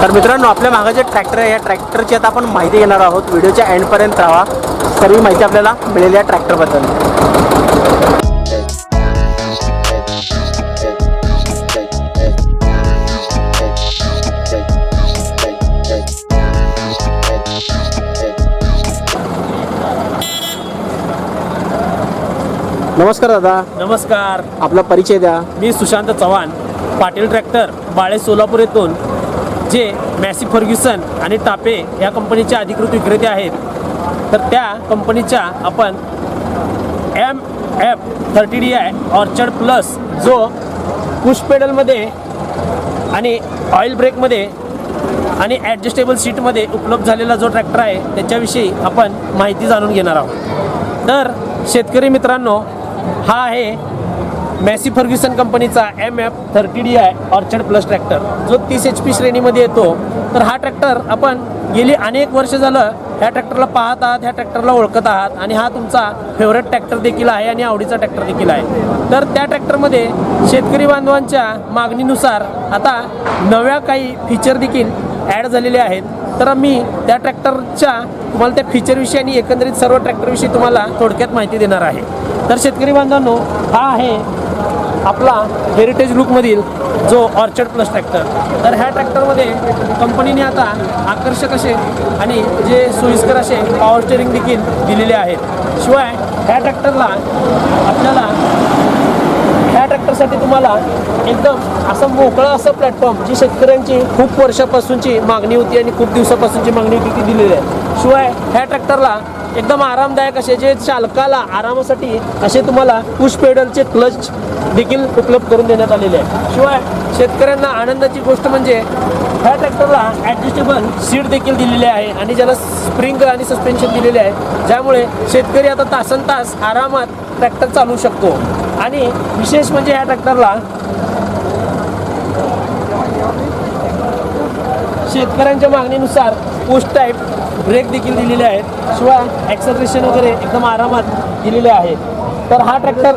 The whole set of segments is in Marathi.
तर मित्रांनो, आपल्या मागे जे ट्रॅक्टर आहे या ट्रॅक्टरची आता आपण माहिती घेणार आहोत. व्हिडिओच्या एंडपर्यंत राहा, सर्व माहिती आपल्याला मिळेल या ट्रॅक्टरबद्दल. नमस्कार दादा. नमस्कार. आपला परिचय द्या. मी सुशांत चव्हाण, पाटील ट्रॅक्टर, बाळे, सोलापूर येथून, जे मॅसी फर्ग्युसन आणि टापे या कंपनीचे अधिकृत विक्रेते आहेत. तर त्या कंपनीच्या आपण MF30DI ऑर्चर्ड प्लस, जो पुश पेडलमध्ये आणि ऑइल ब्रेकमध्ये आणि ॲडजस्टेबल सीटमध्ये उपलब्ध झालेला जो ट्रॅक्टर आहे त्याच्याविषयी आपण माहिती जाणून घेणार आहोत. तर शेतकरी मित्रांनो, हा आहे मॅसी फर्ग्युसन कंपनीचा MF30DI ऑर्चर्ड प्लस ट्रॅक्टर, जो 30 HP श्रेणीमध्ये येतो. तर हा ट्रॅक्टर आपण गेली अनेक वर्ष झालं ह्या ट्रॅक्टरला पाहत आहात, ह्या ट्रॅक्टरला ओळखत आहात आणि हा तुमचा फेवरेट ट्रॅक्टर देखील आहे आणि आवडीचा ट्रॅक्टर देखील आहे. तर त्या ट्रॅक्टरमध्ये शेतकरी बांधवांच्या मागणीनुसार आता नव्या काही फीचर देखील ॲड झालेले आहेत. तर मी त्या ट्रॅक्टरच्या तुम्हाला त्या फीचरविषयी आणि एकंदरीत सर्व ट्रॅक्टरविषयी तुम्हाला थोडक्यात माहिती देणार आहे. तर शेतकरी बांधवांनो, हा आहे आपला हेरिटेज लुकमधील जो ऑर्चर्ड प्लस ट्रॅक्टर. तर ह्या ट्रॅक्टरमध्ये कंपनीने आता आकर्षक असे आणि जे सोयीस्कर असे पॉवर स्टेअरिंग देखील दिलेले आहेत. शिवाय ह्या ट्रॅक्टरला आपल्याला ह्या ट्रॅक्टरसाठी तुम्हाला एकदम असं मोकळं असं प्लॅटफॉर्म, जी शेतकऱ्यांची खूप वर्षापासूनची मागणी होती आणि खूप दिवसापासूनची मागणी होती ती दिलेली आहे. शिवाय ह्या ट्रॅक्टरला एकदम आरामदायक असे, जे चालकाला आरामासाठी असे तुम्हाला पुश पेडलचे क्लच देखील उपलब्ध करून देण्यात आलेले आहे. शिवाय शेतकऱ्यांना आनंदाची गोष्ट म्हणजे ह्या ट्रॅक्टरला ॲडजस्टेबल सीट देखील दिलेली आहे आणि ज्याला स्प्रिंग आणि सस्पेन्शन दिलेले आहे, ज्यामुळे शेतकरी आता तासनतास आरामात ट्रॅक्टर चालवू शकतो. आणि विशेष म्हणजे ह्या ट्रॅक्टरला शेतकऱ्यांच्या मागणीनुसार पुश टाईप ब्रेक देखील दिलेले आहेत. शिवाय ॲक्सेलरेशन वगैरे एकदम आरामात दिलेले आहेत. तर हा ट्रॅक्टर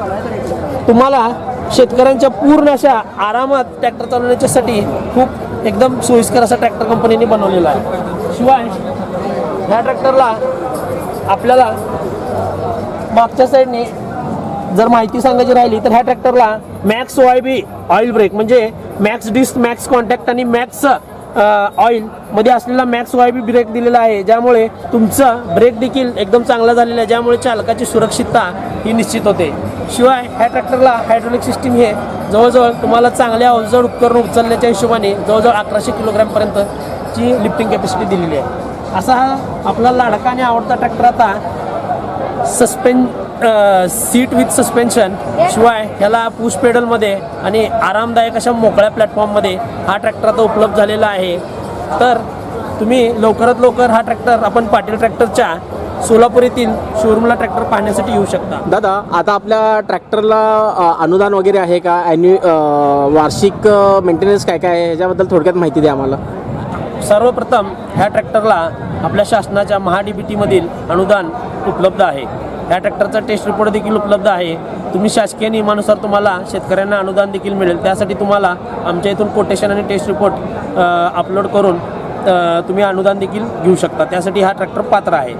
तुम्हाला शेतकऱ्यांच्या पूर्ण अशा आरामात ट्रॅक्टर चालवण्याच्यासाठी खूप एकदम सोयीस्कर असा ट्रॅक्टर कंपनीने बनवलेला आहे. शिवाय ह्या ट्रॅक्टरला आपल्याला मागच्या साईडने जर माहिती सांगायची राहिली तर ह्या ट्रॅक्टरला मॅक्स YB ऑइल ब्रेक, म्हणजे मॅक्स डिस्क, मॅक्स कॉन्टॅक्ट आणि मॅक्स ऑइल मध्ये असलेला मॅक्स YB ब्रेक दिलेला आहे, ज्यामुळे तुमचा ब्रेक देखील एकदम चांगला झालेला आहे, ज्यामुळे चालकाची सुरक्षितता ही निश्चित होते. शिवाय ह्या ट्रॅक्टरला हायड्रोलिक सिस्टीम हे जवळजवळ तुम्हाला चांगल्या अवजड उपकरण उचलण्याच्या हिशोबाने जवळजवळ 1100 किलोग्रॅमपर्यंतची लिफ्टिंग कॅपॅसिटी दिलेली आहे. असा हा आपला लाडका आणि आवडता ट्रॅक्टर आता सीट विथ सस्पेन्शन, शिवाय ह्याला पुश पेडलमध्ये आणि आरामदायक अशा मोकळ्या प्लॅटफॉर्ममध्ये हा ट्रॅक्टर आता उपलब्ध झालेला आहे. तर तुम्ही लवकरात लवकर हा ट्रॅक्टर आपण पाटील ट्रॅक्टरच्या सोलापूर येथील शोरूमला ट्रॅक्टर पाहण्यासाठी येऊ शकता. दादा, आता आपल्या ट्रॅक्टरला अनुदान वगैरे आहे का? वार्षिक मेंटेनन्स काय काय आहे, ह्याच्याबद्दल थोडक्यात माहिती द्या आम्हाला. सर्वप्रथम ह्या ट्रॅक्टरला आपल्या शासनाच्या MHA-DBT-मधील अनुदान उपलब्ध आहे. ह्या ट्रॅक्टरचा टेस्ट रिपोर्ट देखील उपलब्ध आहे. तुम्ही शासकीय नियमानुसार तुम्हाला शेतकऱ्यांना अनुदान देखील मिळेल. त्यासाठी तुम्हाला आमच्या इथून कोटेशन आणि टेस्ट रिपोर्ट अपलोड करून तुम्ही अनुदान देखील घेऊ शकता. त्यासाठी हा ट्रॅक्टर पात्र आहे.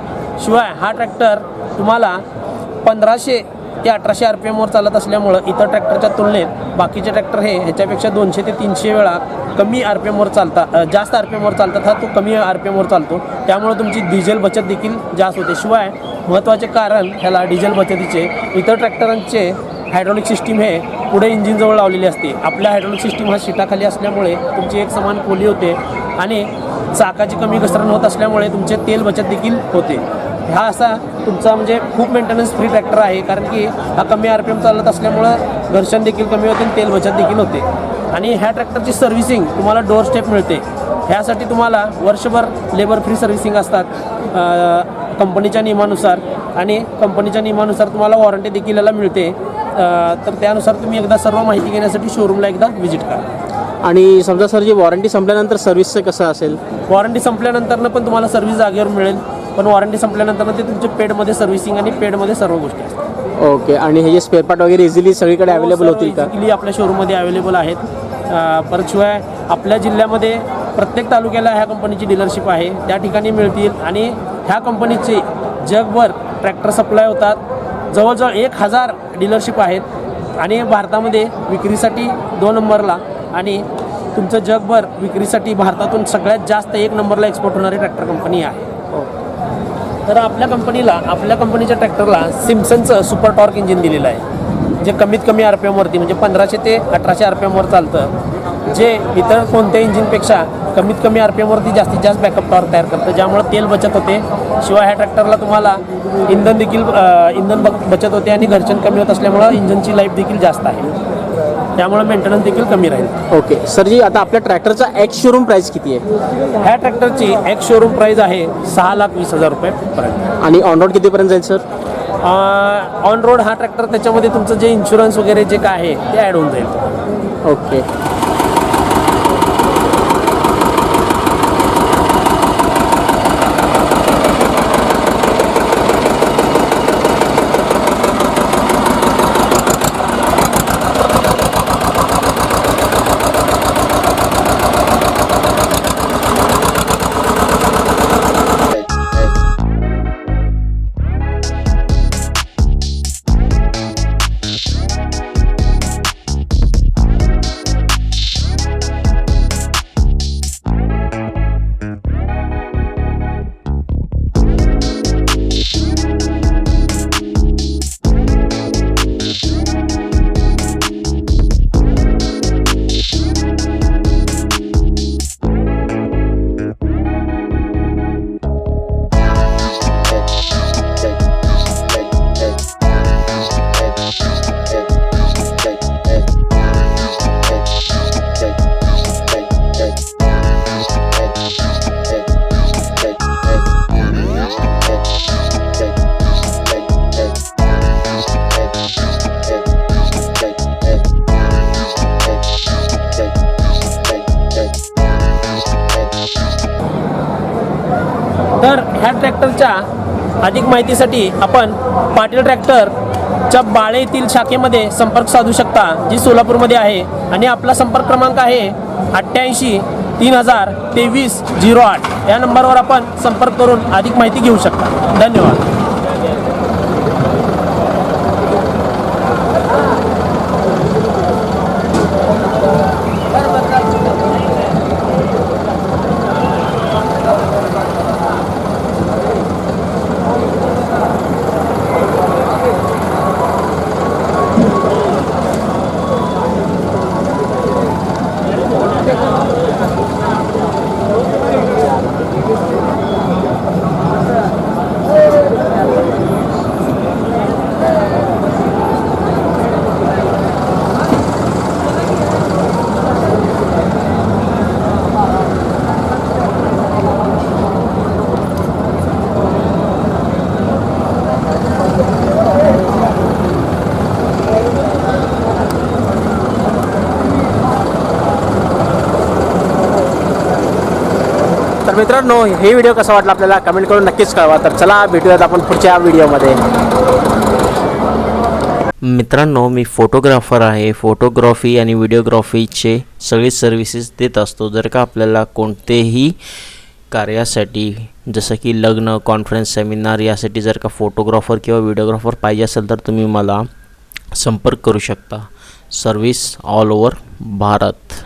शिवाय हा ट्रॅक्टर तुम्हाला 1500 ते 1800 RPMवर चालत असल्यामुळं इतर ट्रॅक्टरच्या तुलनेत बाकीचे ट्रॅक्टर हे ह्याच्यापेक्षा 200 ते 300 वेळा कमी RPMवर चालतात, जास्त RPMवर चालतात. हा तो कमी RPMवर चालतो, त्यामुळे तुमची डिझेल बचत देखील जास्त होते. शिवाय महत्त्वाचे कारण ह्याला डिझेल बचतीचे, इतर ट्रॅक्टरांचे हायड्रॉलिक सिस्टीम हे पुढे इंजिनजवळ लावलेली असते. आपल्या हायड्रॉलिक सिस्टीम हा सीटाखाली असल्यामुळे तुमची एक समान खोली होते आणि चाकाची कमी घसरण होत असल्यामुळे तुमचे तेल बचत देखील होते. हा असा तुमचा म्हणजे खूप मेंटेनन्स फ्री ट्रॅक्टर आहे, कारण की हा कमी RPM चालत असल्यामुळं घर्षण देखील कमी होते आणि तेल बचत देखील होते. आणि ह्या ट्रॅक्टरची सर्व्हिसिंग तुम्हाला डोअर स्टेप मिळते. ह्यासाठी तुम्हाला वर्षभर लेबर फ्री सर्व्हिसिंग असतात कंपनीच्या नियमानुसार, आणि कंपनीच्या नियमानुसार तुम्हाला वॉरंटी देखील याला मिळते. तर त्यानुसार तुम्ही एकदा सर्व माहिती घेण्यासाठी शोरूमला एकदा व्हिजिट करा. आणि समजा सर, जी वॉरंटी संपल्यानंतर सर्व्हिसचं कसं असेल? वॉरंटी संपल्यानंतर पण तुम्हाला सर्व्हिस जागेवर मिळेल, पण वॉरंटी संपल्यानंतर ते तुमच्या पेडमध्ये सर्व्हिसिंग आणि पेडमध्ये सर्व गोष्टी असतात. ओके. आणि हे जे स्पेअर पार्ट वगैरे इझिली सगळीकडे अवेलेबल होतील का? इझिली आपल्या शोरूममध्ये अवेलेबल आहेत. परत शिवाय आपल्या जिल्ह्यामध्ये प्रत्येक तालुक्याला ह्या कंपनीची डीलरशिप आहे, त्या ठिकाणी मिळतील. आणि ह्या कंपनीचे जगभर ट्रॅक्टर सप्लाय होतात. जवळजवळ 1000 डीलरशिप आहेत आणि भारतामध्ये विक्रीसाठी 2 नंबरला आणि तुमचं जगभर विक्रीसाठी भारतातून सगळ्यात जास्त 1 नंबरला एक्सपोर्ट होणारी ट्रॅक्टर कंपनी आहे. तर आपल्या कंपनीच्या ट्रॅक्टरला सिम्सनचं सुपर टॉर्क इंजिन दिलेलं आहे, जे कमीत कमी RPMवरती म्हणजे 1500 ते 1800 RPMवर चालतं, जे इतर कोणत्या इंजिनपेक्षा कमीत कमी RPMवरती जास्तीत जास्त बॅकअप टॉर्क तयार करतं, ज्यामुळे तेल बचत होते. शिवाय ह्या ट्रॅक्टरला तुम्हाला इंधन बचत होते आणि घर्षण कमी होत असल्यामुळं इंजिनची लाईफ देखील जास्त आहे, त्यामुळे मेंटेनन्स देखील कमी राहील. ओके सर जी, आता आपल्या ट्रॅक्टरचा एक्स शोरूम प्राइस किती आहे? ह्या ट्रॅक्टरची एक्स शोरूम प्राईस आहे 6,20,000 रुपयेपर्यंत. आणि ऑन रोड कितीपर्यंत जाईल सर? ऑन रोड हा ट्रॅक्टर त्याच्यामध्ये तुमचं जे इन्शुरन्स वगैरे जे काय आहे ते ॲड होऊन जाईल. ओके. तर ह्या ट्रॅक्टरच्या अधिक माहितीसाठी आपण पाटील ट्रॅक्टरच्या बाळे येथील शाखेमध्ये संपर्क साधू शकता, जी सोलापूरमध्ये आहे. आणि आपला संपर्क क्रमांक आहे 88 3000 2308. या नंबरवर आपण संपर्क करून अधिक माहिती घेऊ शकता. धन्यवाद. तर मित्रांनो, हे व्हिडिओ कसा वाटला आपल्याला कमेंट करून नक्कीच कळवा. तर चला भेटूयात आपण पुढच्या व्हिडिओमध्ये. मित्रांनो, मी फोटोग्राफर आहे. फोटोग्राफी आणि व्हिडिओग्राफीचे सगळे सर्व्हिसेस देत असतो. जर का आपल्याला कोणतेही कार्यासाठी जसं की लग्न, कॉन्फरन्स, सेमिनार यासाठी जर का फोटोग्राफर किंवा व्हिडिओग्राफर पाहिजे असेल तर तुम्ही मला संपर्क करू शकता. Service all over Bharat.